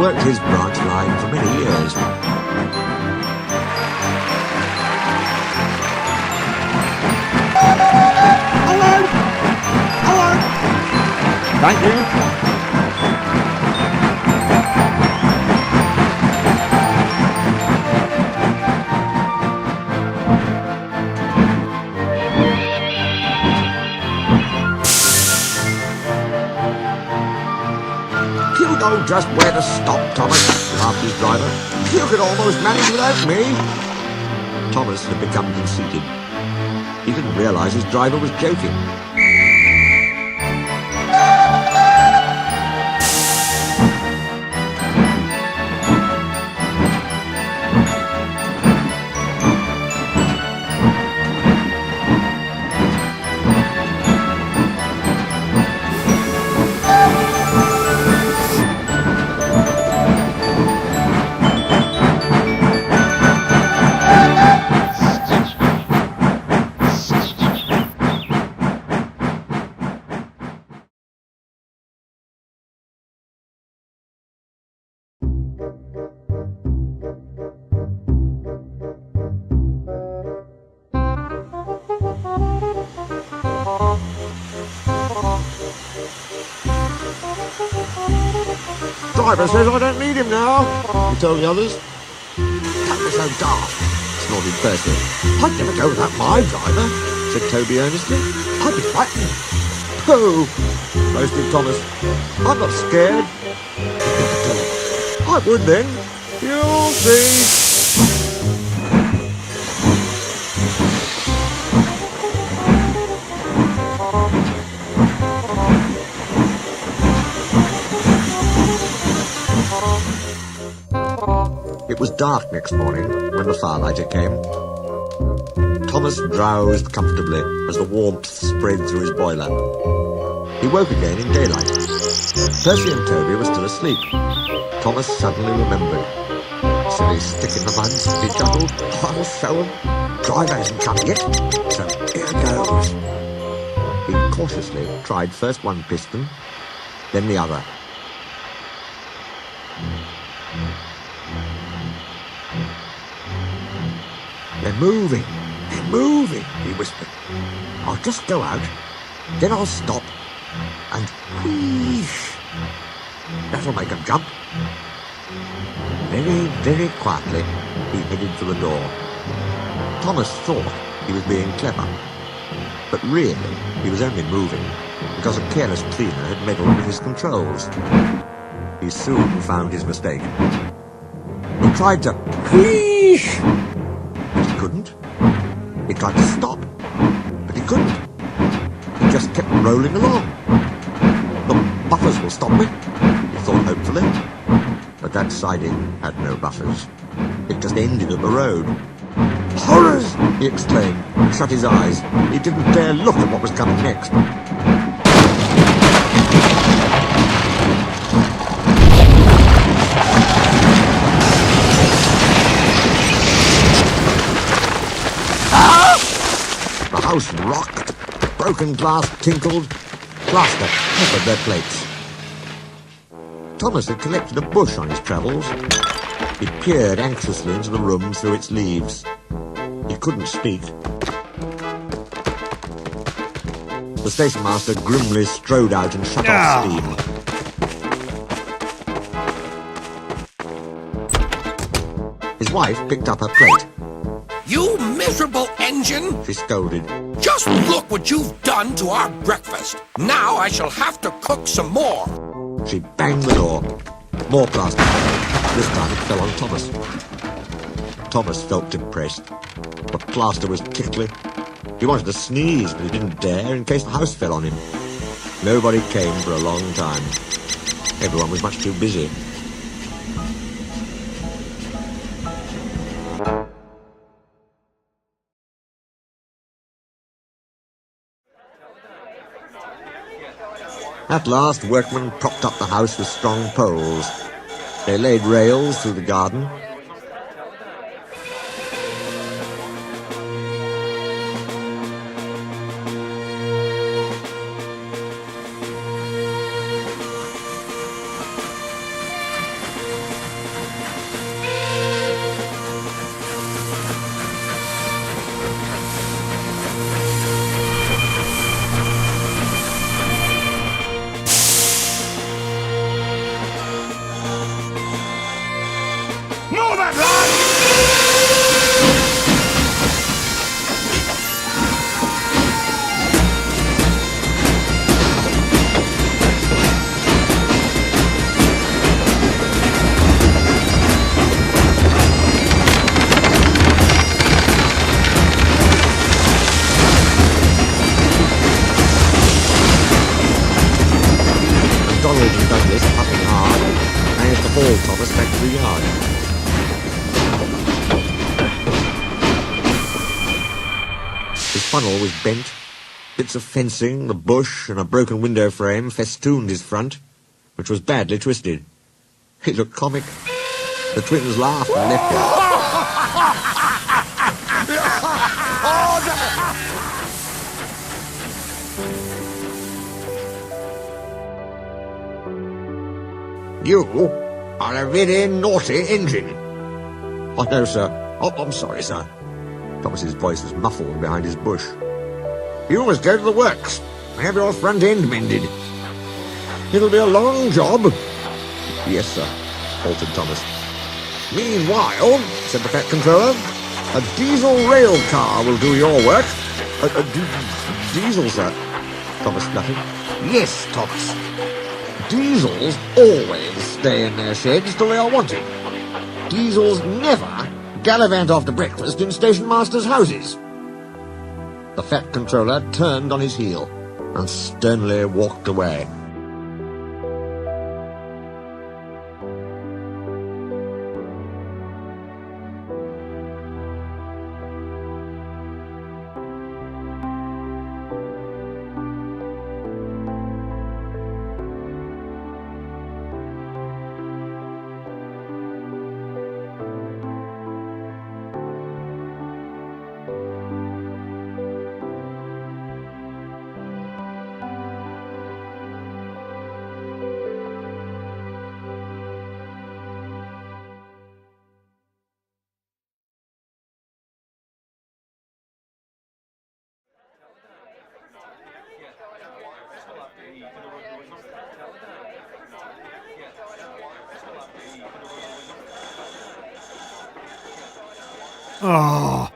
worked his branch line for many years. Hello! Hello! Thank you. You know just where to stop, Thomas, laughed his driver. You could almost manage without me. Thomas had become conceited. He didn't realise his driver was joking. Driver says I don't need him now, he told the others. Don't be so daft, snorted Percy. I'd never go without my driver, said Toby earnestly. I'd be frightened. Oh, boasted Thomas. I'm not scared. I would then. You'll see. It was dark next morning when the firelighter came. Thomas drowsed comfortably as the warmth spread through his boiler. He woke again in daylight. Percy and Toby were still asleep. Thomas suddenly remembered. Silly stick in the mud, he chuckled. I'll show him. Driver isn't coming yet, so here goes. He cautiously tried first one piston, then the other. They're moving, he whispered. I'll just go out, then I'll stop, and wheesh. That'll make them jump. Very, very quietly, he headed for the door. Thomas thought he was being clever, but really he was only moving because a careless cleaner had meddled with his controls. He soon found his mistake. He tried to wheesh, but he couldn't. He tried to stop, but he couldn't. He just kept rolling along. The buffers will stop me, he thought hopefully. But that siding had no buffers. It just ended at the road. Horrors! He exclaimed and shut his eyes. He didn't dare look at what was coming next. The house rocked, broken glass tinkled, plaster peppered their plates. Thomas had collected a bush on his travels. He peered anxiously into the room through its leaves. He couldn't speak. The station master grimly strode out and shut off steam. His wife picked up her plate. You miserable engine! She scolded. Just look what you've done to our breakfast. Now I shall have to cook some more. She banged the door. More plaster. This time it fell on Thomas. Thomas felt depressed. The plaster was tickly. He wanted to sneeze, but he didn't dare in case the house fell on him. Nobody came for a long time. Everyone was much too busy. At last, workmen propped up the house with strong poles. They laid rails through the garden. funnel was bent. Bits of fencing, the bush, and a broken window frame festooned his front, which was badly twisted. It looked comic. The twins laughed and left him. You are a very naughty engine. Oh, no, sir. Oh, I'm sorry, sir. Thomas's voice was muffled behind his bush. You must go to the works and have your front end mended. It'll be a long job. Yes, sir, faltered Thomas. Meanwhile, said the Fat Controller, a diesel rail car will do your work. Diesel, sir, Thomas spluttered. Yes, Thomas. Diesels always stay in their sheds till they are wanted. Diesels never gallivant after breakfast in station masters' houses. The Fat Controller turned on his heel and sternly walked away. Oh,